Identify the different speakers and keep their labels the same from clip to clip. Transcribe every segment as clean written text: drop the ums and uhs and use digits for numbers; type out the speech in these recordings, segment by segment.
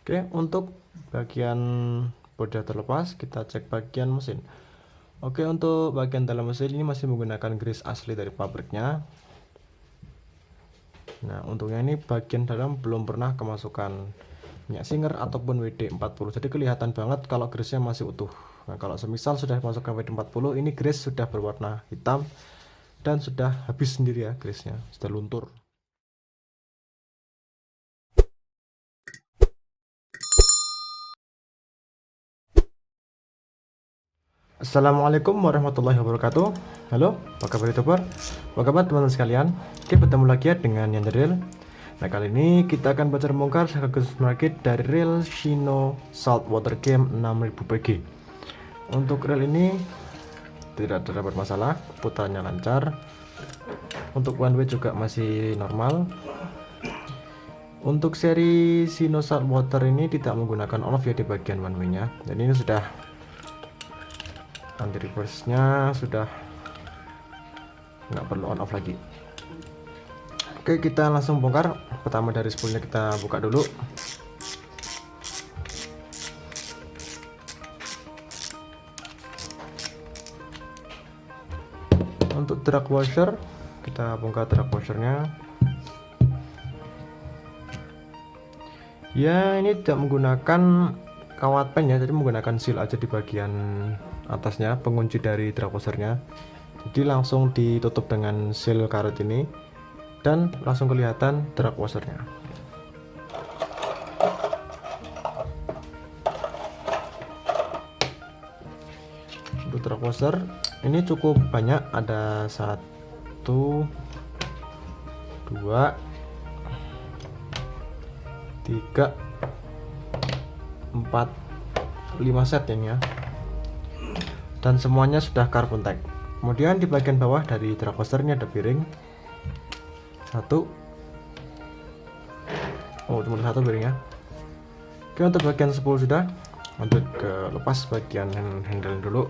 Speaker 1: Oke, untuk bagian bodi terlepas, kita cek bagian mesin. Oke, untuk bagian dalam mesin ini masih menggunakan grease asli dari pabriknya. Nah, untungnya ini bagian dalam belum pernah kemasukan minyak Singer ataupun WD-40. Jadi kelihatan banget kalau grease-nya masih utuh. Nah, kalau semisal sudah masukkan WD-40, ini grease sudah berwarna hitam dan sudah habis sendiri ya grease-nya, sudah luntur. Assalamualaikum warahmatullahi wabarakatuh. Halo, apa kabar YouTuber? Apa kabar teman-teman sekalian? Oke, bertemu lagi ya dengan Yanderil. Nah, kali ini kita akan bongkar sekaligus merakit dari reel Shino Saltwater Game 6000 PG. Untuk reel ini tidak terdapat masalah, putarnya lancar. Untuk one way juga masih normal. Untuk seri Shino Saltwater ini tidak menggunakan on off ya di bagian one way-nya. Dan ini sudah anti reverse nya sudah nggak perlu on off lagi. Oke, kita langsung bongkar. Pertama dari spoolnya kita buka dulu. Untuk drag washer, kita bongkar drag washernya. Ya, ini tidak menggunakan kawat pen ya, jadi menggunakan seal aja di bagian atasnya, pengunci dari drag washernya. Jadi langsung ditutup dengan seal karet ini dan langsung kelihatan drag washernya. Untuk drag washer ini cukup banyak, ada 1 2 3 4 5 set ini ya, dan semuanya sudah carbon tag. Kemudian di bagian bawah dari drag washer ini ada bearing 1. Cuma 1 bearingnya. Oke, untuk bagian spool sudah. Lanjut ke lepas bagian handle dulu.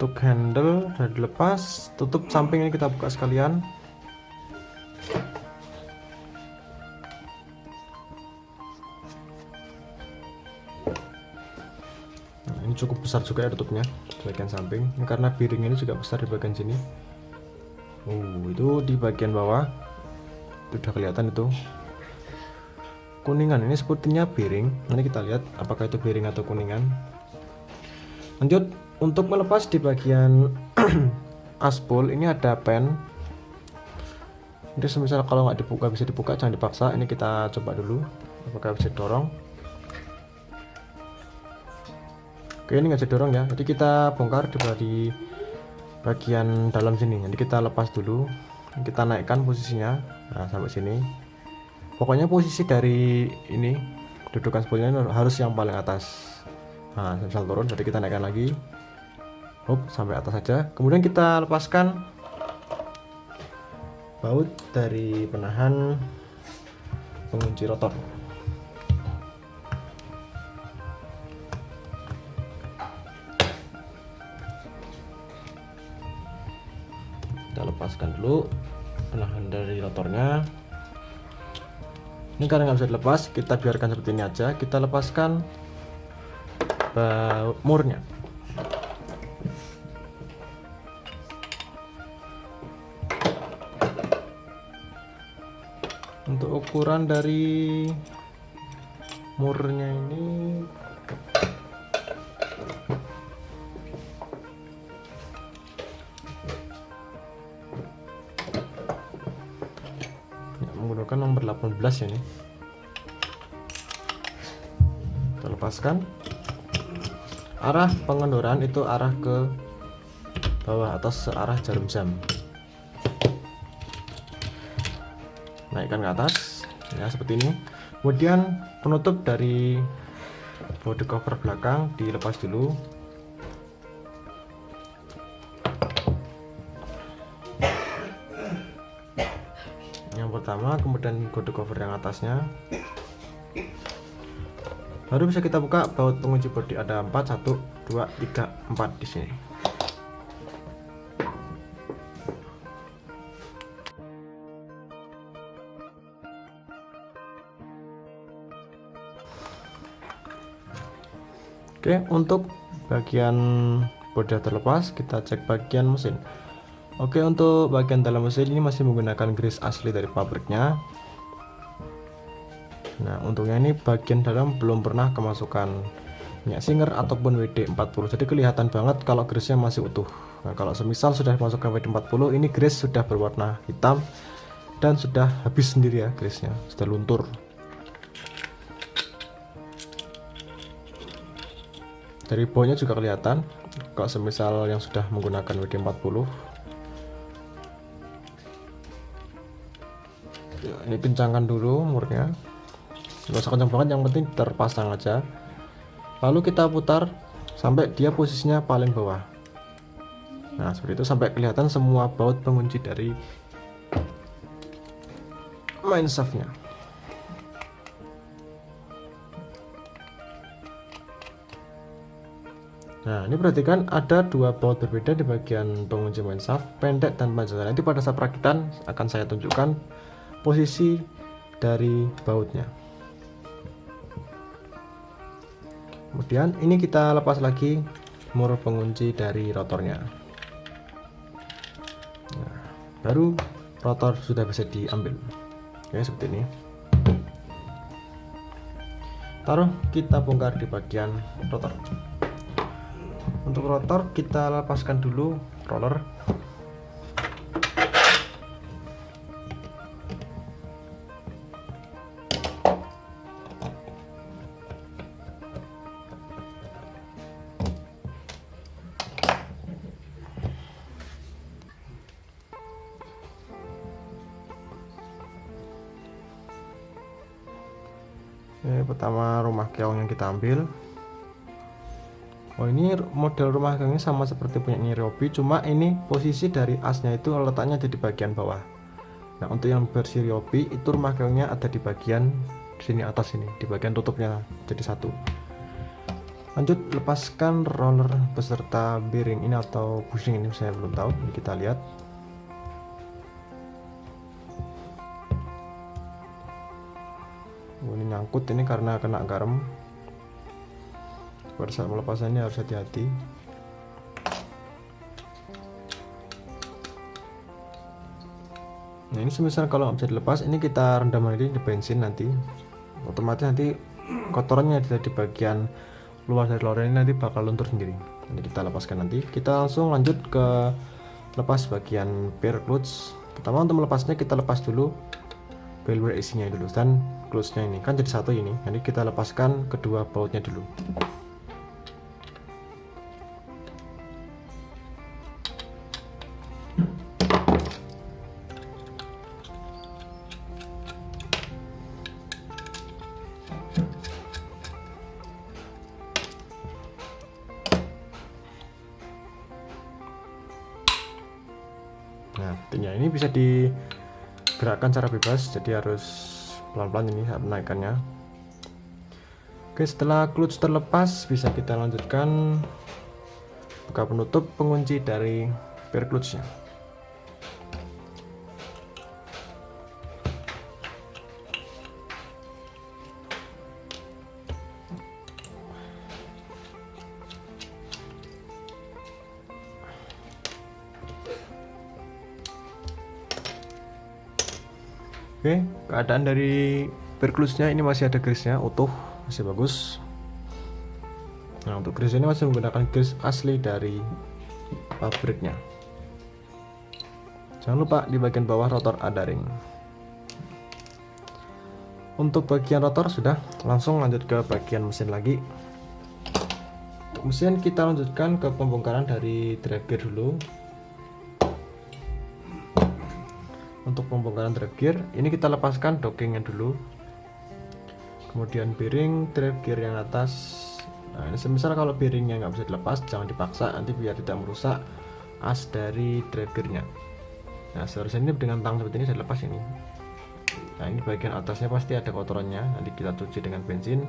Speaker 1: Untuk handle sudah dilepas, tutup samping ini kita buka sekalian. Nah, ini cukup besar juga ya tutupnya di bagian samping. Ini karena bearing ini juga besar di bagian sini. Itu di bagian bawah sudah kelihatan itu kuningan, ini sepertinya bearing. Nanti kita lihat apakah itu bearing atau kuningan. Lanjut, untuk melepas di bagian aspul ini ada pen. Jadi semisal kalau nggak bisa dibuka, jangan dipaksa. Ini kita coba dulu apakah bisa dorong. Oke, ini nggak bisa dorong ya, jadi kita bongkar di bagian dalam sini. Nanti kita lepas dulu, kita naikkan posisinya. Nah, sampai sini. Pokoknya posisi dari ini dudukan spoolnya harus yang paling atas. Nah, misal turun, jadi kita naikkan lagi. Sampai atas saja. Kemudian kita lepaskan baut dari penahan pengunci rotor. Kita lepaskan dulu penahan dari rotornya. Ini karena nggak bisa dilepas, kita biarkan seperti ini aja. Kita lepaskan baut murnya. Untuk ukuran dari murnya ini menggunakan nomor 18 ya ini. Kita lepaskan. Arah pengendoran itu arah ke bawah atau searah jarum jam. Naikkan ke atas ya seperti ini. Kemudian penutup dari body cover belakang dilepas dulu. Yang pertama, kemudian body cover yang atasnya. Baru bisa kita buka baut pengunci bodi, ada 4, 1 2 3 4 di sini. Oke, untuk bagian bodi terlepas, kita cek bagian mesin. Oke, untuk bagian dalam mesin ini masih menggunakan grease asli dari pabriknya. Nah, untungnya ini bagian dalam belum pernah kemasukan minyak Singer ataupun WD-40, jadi kelihatan banget kalau grease-nya masih utuh. Nah, kalau semisal sudah masukkan WD-40, ini grease sudah berwarna hitam dan sudah habis sendiri ya, grease-nya sudah luntur. Dari baunya juga kelihatan kalau semisal yang sudah menggunakan WD-40. Ya, ini kencangkan dulu murnya, nggak usah kencang banget, yang penting terpasang aja. Lalu kita putar sampai dia posisinya paling bawah. Nah, seperti itu, sampai kelihatan semua baut pengunci dari main shaftnya. Nah, ini perhatikan ada dua baut berbeda di bagian pengunci main shaft, pendek dan panjang. Nanti pada saat perakitan akan saya tunjukkan posisi dari bautnya. Kemudian ini kita lepas lagi mur pengunci dari rotornya. Nah, baru rotor sudah bisa diambil. Oke, seperti ini. Taruh, kita bongkar di bagian rotor. Untuk rotor kita lepaskan dulu roller. Ini pertama rumah keong yang kita ambil. Oh, ini model rumah keongnya sama seperti punya Ryobi, cuma ini posisi dari asnya itu letaknya ada di bagian bawah. Nah, untuk yang versi Ryobi itu rumah keongnya ada di bagian sini atas, ini di bagian tutupnya jadi satu. Lanjut, lepaskan roller beserta bearing ini atau bushing ini, saya belum tahu. Ini kita lihat. Oh, ini nyangkut ini karena kena garam. Pada saat melepasannya harus hati-hati. Nah, ini semisal kalau nggak bisa dilepas, ini kita rendam lagi di bensin, nanti otomatis nanti kotorannya ada di bagian luar dari lorer ini nanti bakal luntur sendiri. Nanti kita lepaskan nanti. Kita langsung lanjut ke lepas bagian bear clutch. Pertama, untuk melepasnya kita lepas dulu bell wire isinya dulu dan clutchnya ini kan jadi satu ini. Nanti kita lepaskan kedua bautnya dulu. Nah, artinya ini bisa digerakkan secara bebas, jadi harus pelan-pelan ini saat menaikkannya. Oke, setelah clutch terlepas, bisa kita lanjutkan buka penutup pengunci dari bear clutchnya. Oke, keadaan dari bear clutchnya ini masih ada grease-nya utuh, masih bagus. Nah, untuk grease ini masih menggunakan grease asli dari pabriknya. Jangan lupa di bagian bawah rotor ada ring. Untuk bagian rotor sudah, langsung lanjut ke bagian mesin lagi. Untuk mesin kita lanjutkan ke pembongkaran dari drive gear dulu. Untuk pembongkaran drive gear ini kita lepaskan dockingnya dulu, kemudian bearing drive gear yang atas. Nah, ini semisal kalau bearingnya nggak bisa dilepas, jangan dipaksa, nanti biar tidak merusak as dari drive gearnya. Nah, seharusnya ini dengan tang seperti ini saya lepas ini. Nah, ini bagian atasnya pasti ada kotorannya, nanti kita cuci dengan bensin,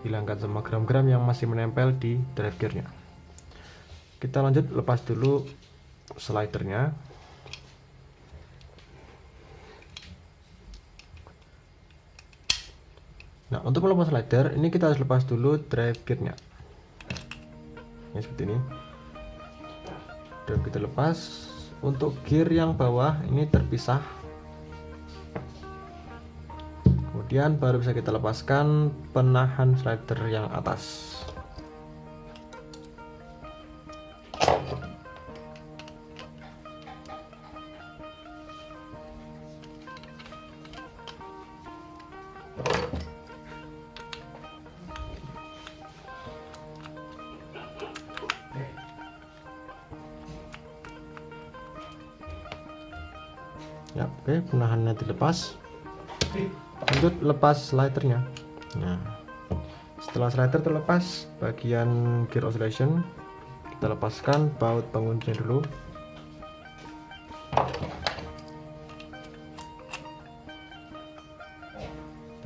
Speaker 1: hilangkan semua gram-gram yang masih menempel di drive gearnya. Kita lanjut lepas dulu slidernya. Nah, untuk melepas slider ini kita harus lepas dulu drive gearnya. ini seperti ini. Dan kita lepas. Untuk gear yang bawah ini terpisah, kemudian baru bisa kita lepaskan penahan slider yang atas. Ya, oke, penahannya dilepas. Lanjut lepas slidernya. Nah, setelah slider terlepas, bagian gear oscillation kita lepaskan baut penguncinya dulu.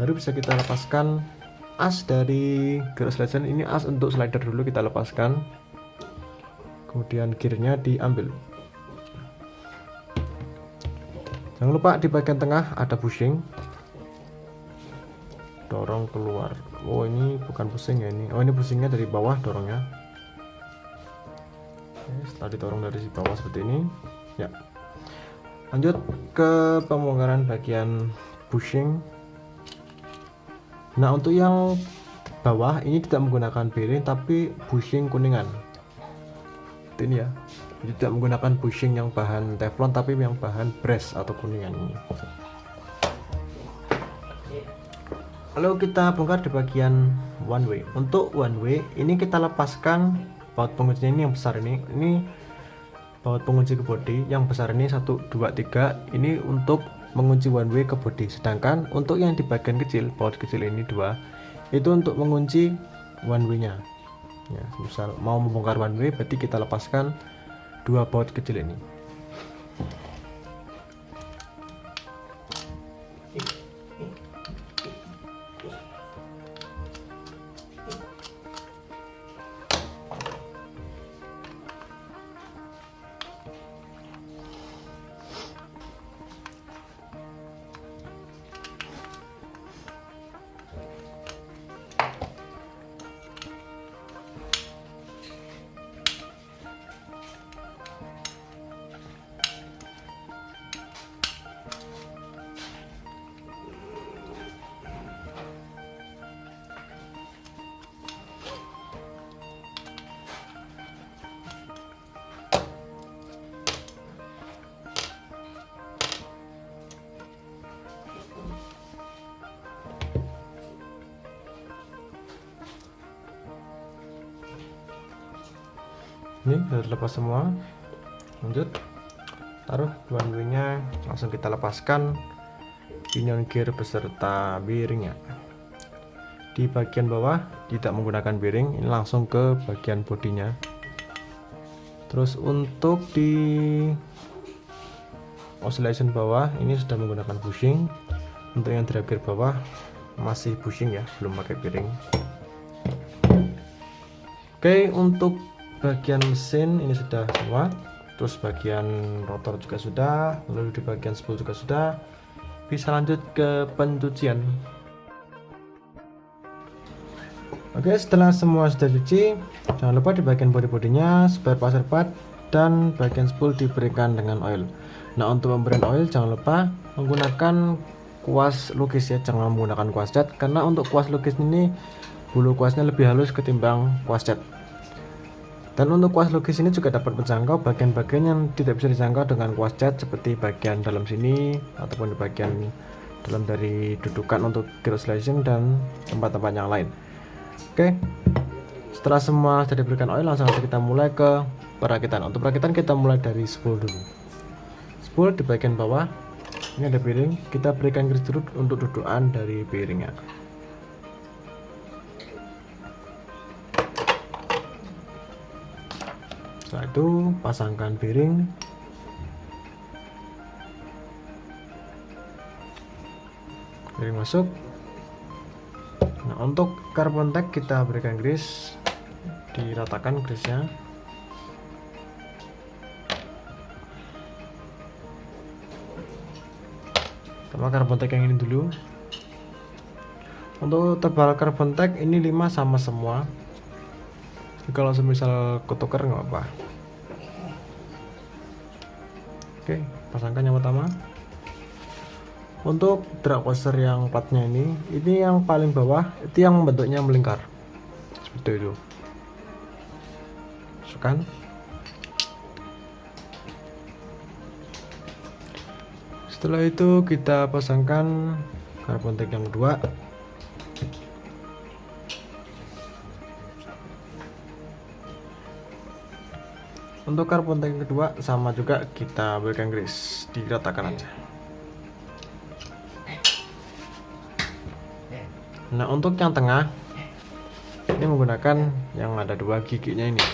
Speaker 1: Baru bisa kita lepaskan as dari gear oscillation. Ini as untuk slider dulu kita lepaskan, kemudian gearnya diambil. Jangan lupa di bagian tengah ada bushing, dorong keluar. Oh, ini bukan pusing ya ini. Oh, ini pusingnya dari bawah dorongnya. Oke, setelah didorong dari bawah seperti ini, ya. Lanjut ke pembongkaran bagian bushing. Nah, untuk yang bawah ini tidak menggunakan bearing tapi bushing kuningan. Seperti ini ya. Jadi tidak menggunakan bushing yang bahan teflon tapi yang bahan brass atau kuningan ini. Lalu kita bongkar di bagian one way. Untuk one way ini kita lepaskan baut penguncinya ini yang besar ini. Ini baut pengunci ke bodi yang besar ini 1, 2, 3. Ini untuk mengunci one way ke bodi. Sedangkan untuk yang di bagian kecil, baut kecil ini 2, itu untuk mengunci one way-nya. Ya, misal mau membongkar one way berarti kita lepaskan 2 baut kecil ini. Ini sudah terlepas semua. Lanjut taruh one way nya, langsung kita lepaskan pinion gear beserta bearingnya. Di bagian bawah tidak menggunakan bearing, ini langsung ke bagian bodinya. Terus untuk di oscillation bawah ini sudah menggunakan bushing. Untuk yang drive gear bawah masih bushing ya, belum pakai bearing. Oke, untuk bagian mesin ini sudah semua. Terus bagian rotor juga sudah, lalu di bagian spool juga sudah. Bisa lanjut ke pencucian. Oke, setelah semua sudah cuci, jangan lupa di bagian bodi-bodinya spare part dan bagian spool diberikan dengan oil. Nah, untuk pemberian oil jangan lupa menggunakan kuas lukis ya, jangan menggunakan kuas cat, karena untuk kuas lukis ini bulu kuasnya lebih halus ketimbang kuas cat. Dan untuk kuas lukis ini juga dapat menjangkau bagian-bagian yang tidak bisa dijangkau dengan kuas cat, seperti bagian dalam sini ataupun di bagian dalam dari dudukan untuk gear oscillation dan tempat-tempat yang lain. Oke, setelah semua sudah diberikan oil, langsung saja kita mulai ke perakitan. Untuk perakitan kita mulai dari spool dulu. Spool di bagian bawah ini ada bearing, kita berikan garis lurus untuk dudukan dari bearingnya. Setelah itu pasangkan bearing. Bearing masuk. Nah, untuk carbon tag kita berikan grease, diratakan grease-nya. Sama carbon tag yang ini dulu. Untuk tebal carbon tag ini 5 sama semua. Kalau semisal ketuker nggak apa. Oke, pasangkan yang pertama. Untuk drag coaster yang platnya ini yang paling bawah itu yang bentuknya melingkar seperti itu. Masukkan. Setelah itu kita pasangkan karbon tape yang kedua. Untuk karbon tape yang kedua sama juga, kita berikan grease, diratakan aja. Nah, untuk yang tengah ini menggunakan yang ada 2 giginya ini.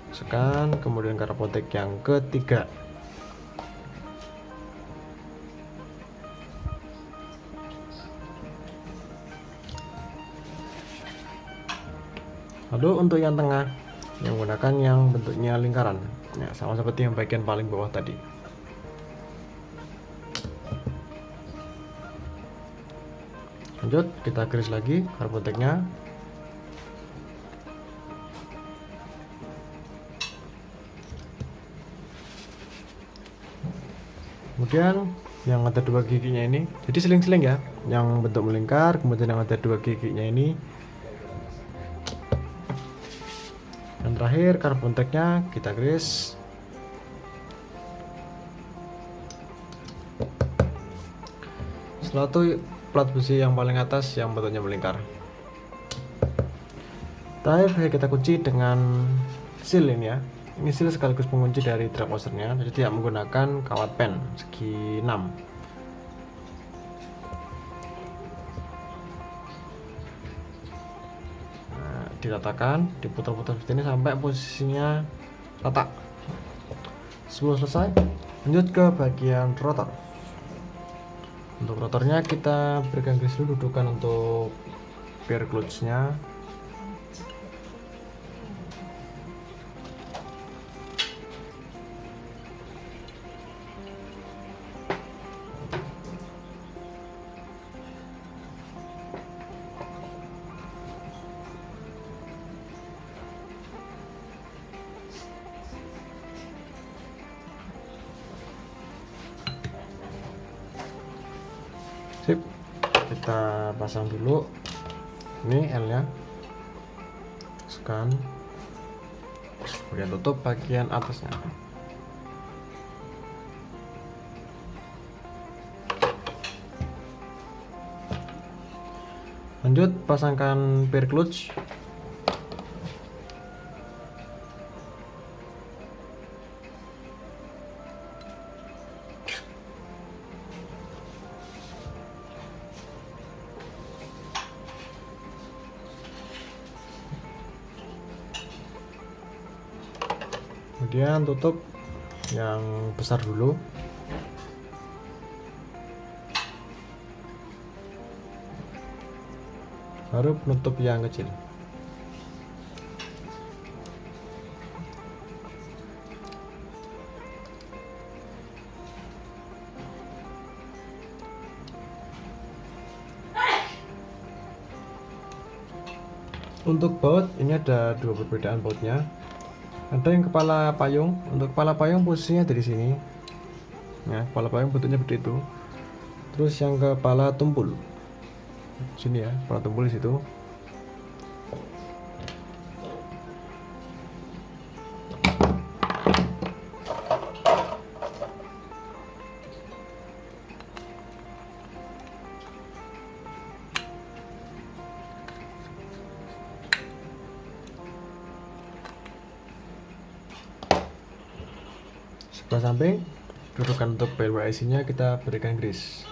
Speaker 1: Masukkan, kemudian karbon tape yang ketiga. Lalu untuk yang tengah yang menggunakan yang bentuknya lingkaran, ya, sama seperti yang bagian paling bawah tadi. Lanjut, kita grease lagi karbon tape-nya. Kemudian yang ada 2 giginya ini, jadi seling-seling ya, yang bentuk melingkar, kemudian yang ada 2 giginya ini. Dan terakhir karbon tape-nya kita grease. Setelah itu plat besi yang paling atas yang bentuknya melingkar. Terakhir kita kunci dengan seal ini ya. Ini seal sekaligus pengunci dari drag coaster-nya, jadi tidak menggunakan kawat pen segi 6. Nah, diratakan, diputar-putar seperti ini sampai posisinya rata. Sebelum selesai, lanjut ke bagian rotor. Untuk rotornya kita berikan grease dulu, dudukan untuk gear clutch-nya. Sip, kita pasang dulu. Ini L nya, masukkan, kemudian tutup bagian atasnya. Lanjut pasangkan gear clutch. Kemudian tutup yang besar dulu. Baru penutup yang kecil. Untuk baut ini ada 2 perbedaan bautnya. Ada yang kepala payung. Untuk kepala payung posisinya dari sini. Ya, kepala payung bentuknya seperti itu. Terus yang kepala tumpul, sini ya, kepala tumpul di situ. Sebelah samping, dudukan untuk PLW IC-nya kita berikan grease.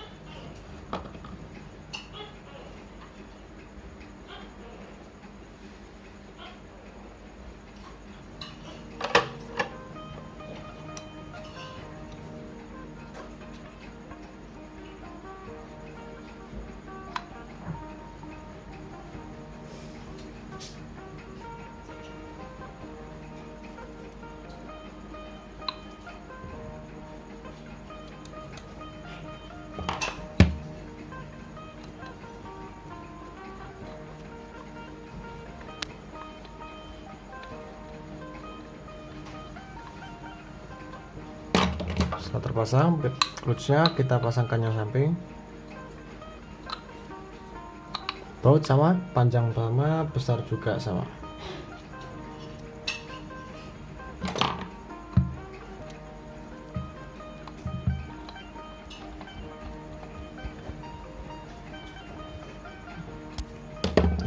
Speaker 1: Setelah terpasang, clutch-nya kita pasangkan yang samping. Baut sama, panjang sama, besar juga sama.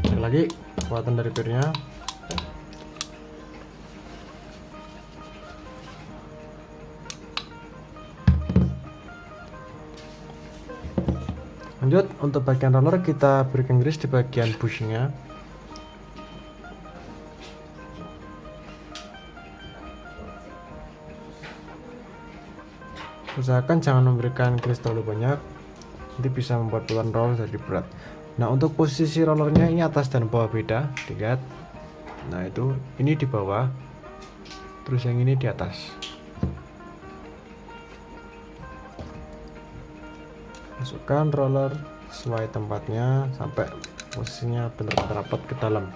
Speaker 1: Sekali lagi kekuatan dari pirnya. Lanjut, untuk bagian roller kita berikan grease di bagian bushingnya. Usahakan jangan memberikan grease terlalu banyak, nanti bisa membuat puluhan roller jadi berat. Nah, untuk posisi rollernya ini atas dan bawah beda, lihat. Nah, itu ini di bawah, terus yang ini di atas. Masukkan roller sesuai tempatnya sampai posisinya benar-benar rapat ke dalam.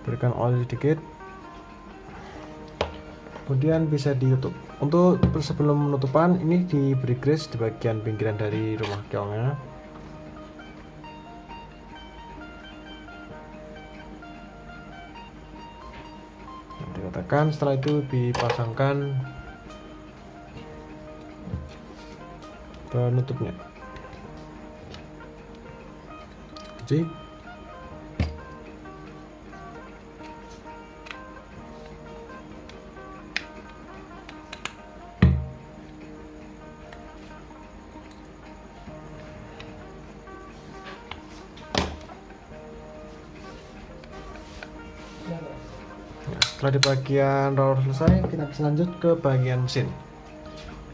Speaker 1: Berikan oil sedikit, kemudian bisa ditutup. Untuk sebelum penutupan ini diberi grease di bagian pinggiran dari rumah keongnya. Dikatakan setelah itu dipasangkan penutupnya. Jadi setelah di bagian roller selesai, kita bisa lanjut ke bagian mesin.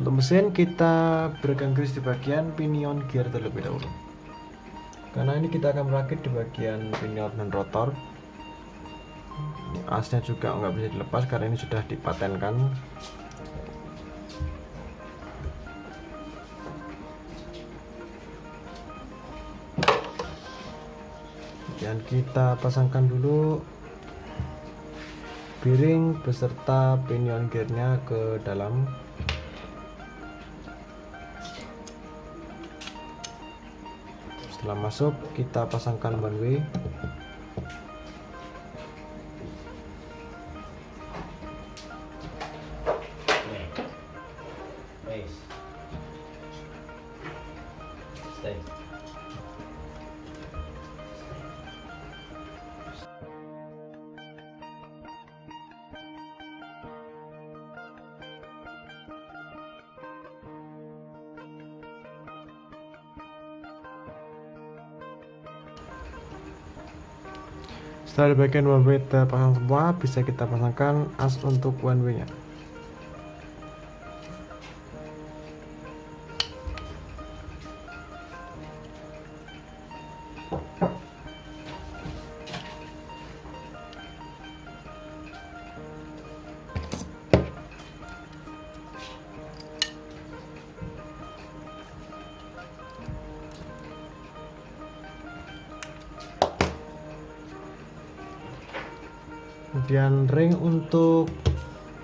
Speaker 1: Untuk mesin kita berikan grease di bagian pinion gear terlebih dahulu, karena ini kita akan merakit di bagian pinion dan rotor. Asnya juga nggak bisa dilepas karena ini sudah dipatenkan. Dan kita pasangkan dulu bearing beserta pinion gearnya ke dalam. Setelah masuk, kita pasangkan one way. Setelah di bagian one way terpasang semua, bisa kita pasangkan as untuk one way nya. Kemudian ring untuk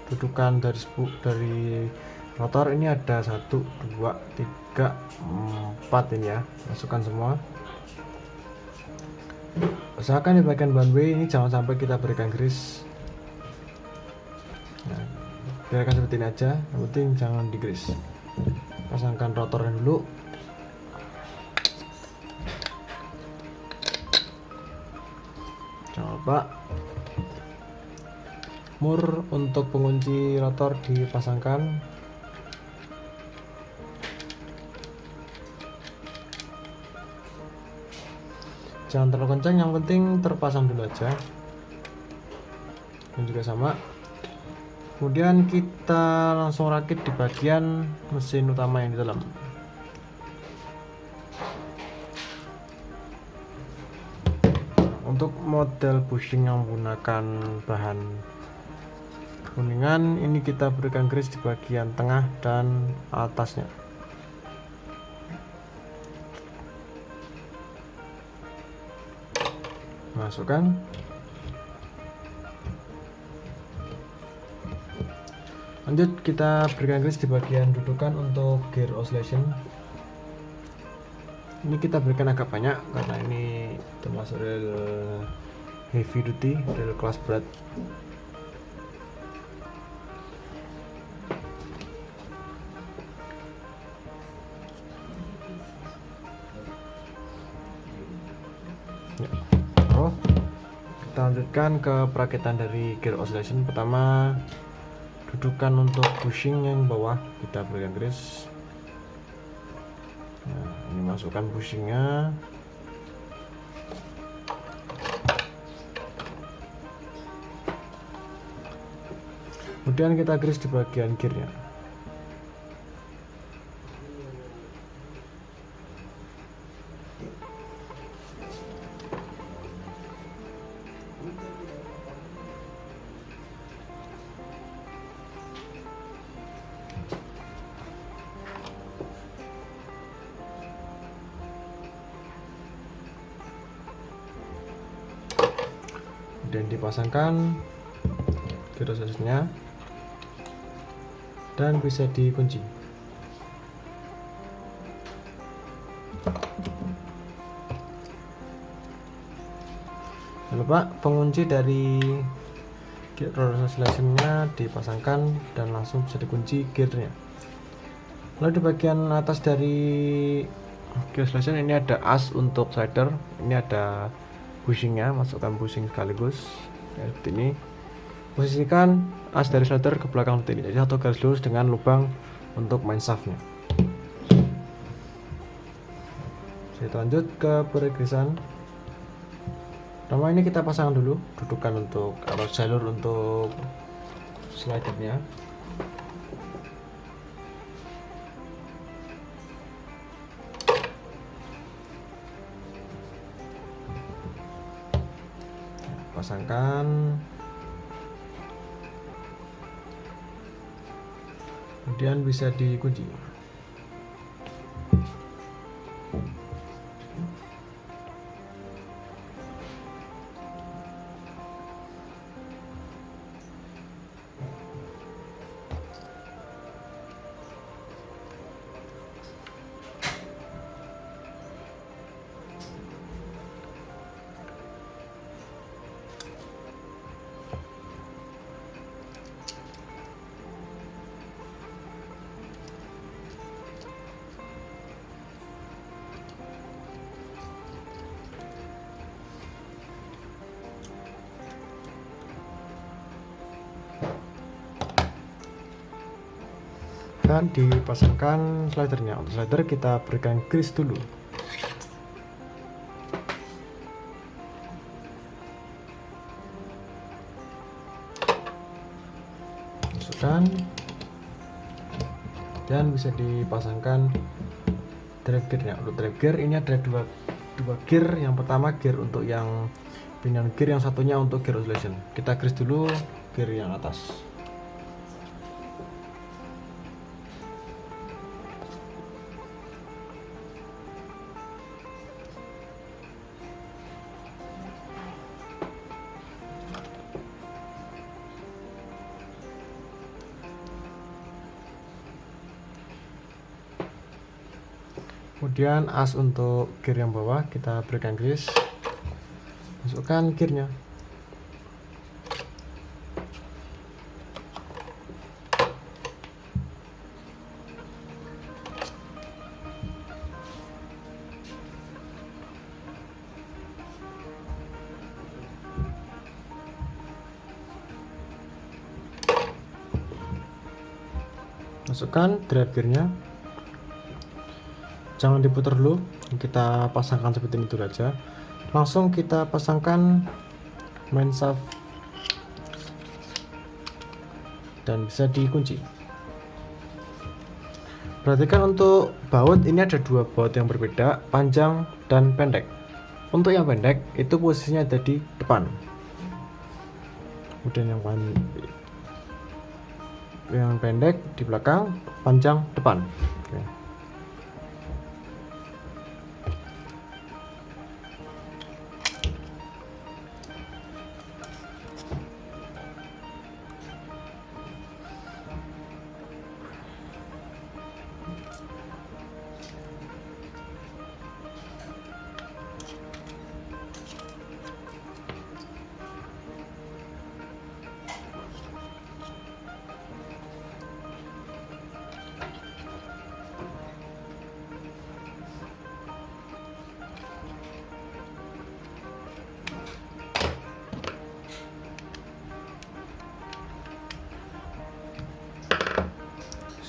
Speaker 1: dudukan dari rotor ini ada 1, 2, 3, 4 ini ya, masukkan semua. Usahakan di bagian one way ini jangan sampai kita berikan grease. Nah, biarkan seperti ini aja, yang penting jangan di grease. Pasangkan rotornya dulu. Jangan lupa mur untuk pengunci rotor dipasangkan. Jangan terlalu kencang, yang penting terpasang dulu aja. Dan juga sama. Kemudian kita langsung rakit di bagian mesin utama yang di dalam. Untuk model bushing yang menggunakan bahan kuningan ini kita berikan grease di bagian tengah dan atasnya. Masukkan. Lanjut kita berikan garis di bagian dudukan untuk gear oscillation. Ini kita berikan agak banyak karena ini termasuk rel heavy duty, rel kelas berat. Ya. Oh, kita lanjutkan ke perakitan dari gear oscillation. Pertama, dudukan untuk bushing yang bawah kita berikan garis. Nah, ini masukkan bushingnya. Kemudian kita garis di bagian gearnya. Dan dipasangkan gear oscillation-nya dan bisa dikunci. Jangan lupa pengunci dari gear oscillation-nya dipasangkan dan langsung bisa dikunci gearnya. Lalu di bagian atas dari gear oscillation ini ada as untuk slider, ini ada bushingnya, masukkan bushing sekaligus seperti ini. Posisikan as dari slider ke belakang seperti ini, jadi satu garis lurus dengan lubang untuk main shaftnya. Kita lanjut ke perigrisan. Pertama ini kita pasang dulu dudukan untuk atau jalur untuk slidernya. Pasangkan, kemudian bisa dikunci. Dan dipasangkan slidernya. Untuk slider kita berikan grease dulu. Masukkan dan bisa dipasangkan drive gearnya. Untuk drive gear ini ada dua gear. Yang pertama gear untuk yang pinion gear, yang satunya untuk gear oscillation. Kita grease dulu gear yang atas. Kemudian as untuk gear yang bawah kita berikan grease, masukkan gearnya. Masukkan drive gearnya. Jangan diputar dulu, kita pasangkan seperti itu aja. Langsung kita pasangkan main shaft dan bisa dikunci. Perhatikan untuk baut, ini ada dua baut yang berbeda, panjang dan pendek. Untuk yang pendek itu posisinya ada di depan, kemudian yang pendek di belakang, panjang depan. Oke.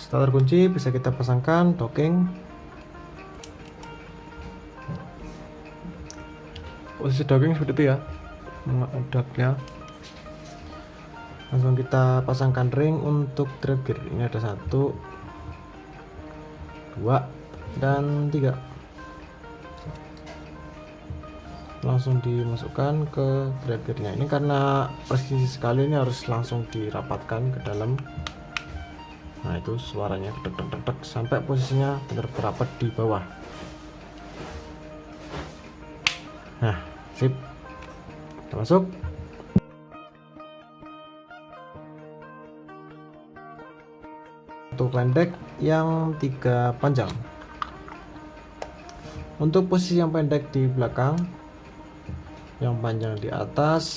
Speaker 1: Setelah terkunci, bisa kita pasangkan docking. Posisi docking seperti itu ya, menghadapnya. Langsung kita pasangkan ring untuk trap gear. Ini ada 1, 2, dan 3. Langsung dimasukkan ke trap gearnya. Ini karena presisi sekali, ini harus langsung dirapatkan ke dalam. Nah, itu suaranya tek tek tek tek sampai posisinya benar-benar rapat di bawah. Nah, sip. Kita masuk. Satu pendek, yang 3 panjang. Untuk posisi yang pendek di belakang, yang panjang di atas,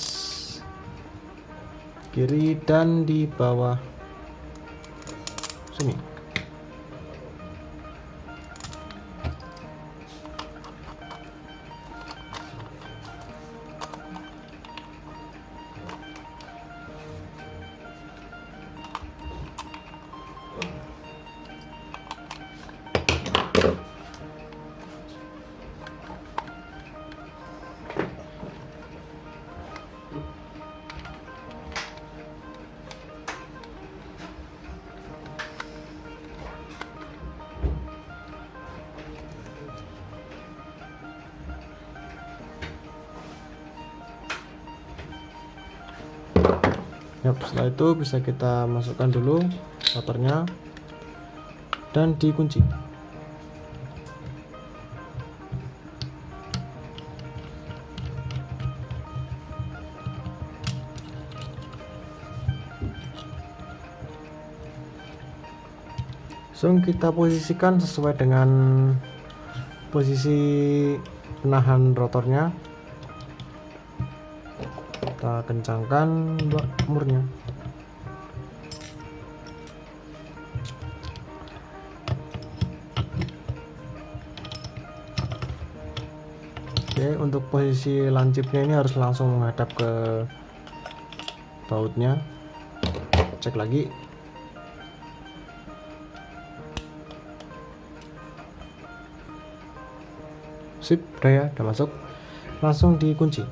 Speaker 1: kiri, dan di bawah sini. Yap, setelah itu bisa kita masukkan dulu motornya dan dikunci. Langsung kita posisikan sesuai dengan posisi penahan rotornya. Kita kencangkan murnya. Oke, untuk posisi lancipnya ini harus langsung menghadap ke bautnya. Cek lagi. Sip, udah ya, udah masuk. Langsung dikunci.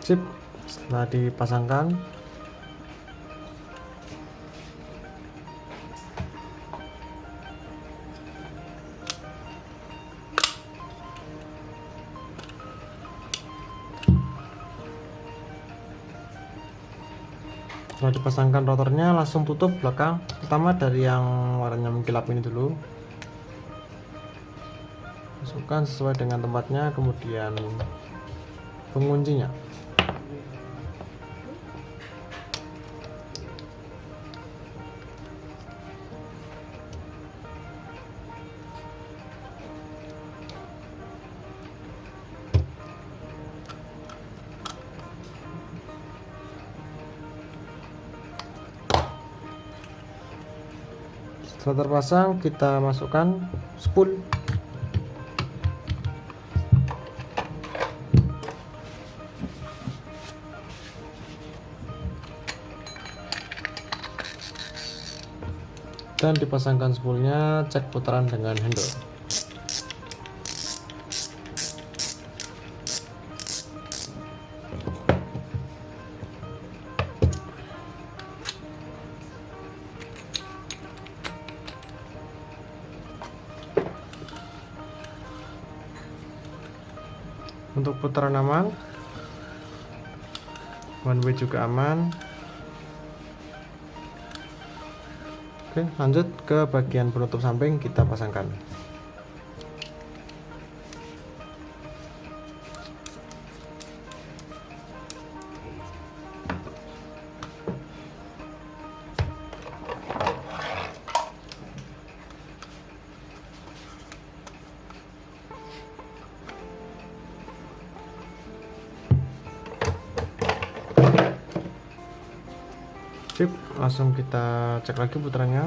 Speaker 1: Sip, setelah dipasangkan, rotornya, langsung tutup belakang. Pertama dari yang warnanya mengkilap ini dulu, masukkan sesuai dengan tempatnya, kemudian penguncinya. Setelah terpasang, kita masukkan spool. Dan dipasangkan spoolnya, cek putaran dengan handle. Untuk putaran aman, one way juga aman. Oke, lanjut ke bagian penutup samping, kita pasangkan. langsung kita cek lagi putarannya.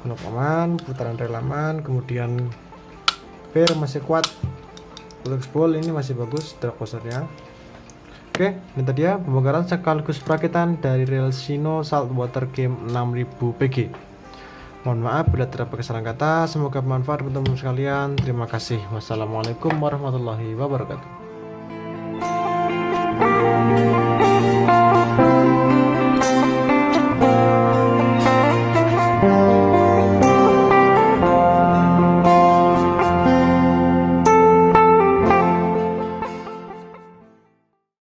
Speaker 1: Knob aman, putaran rel aman, kemudian pair masih kuat, untuk spool ini masih bagus drag coasternya. Oke, ini tadi ya pembongkaran sekaligus perakitan dari rel Shino Saltwater Game 6000 PG. Mohon maaf bila terdapat kesalahan kata, semoga bermanfaat untuk teman-teman sekalian. Terima kasih. Wassalamualaikum warahmatullahi wabarakatuh.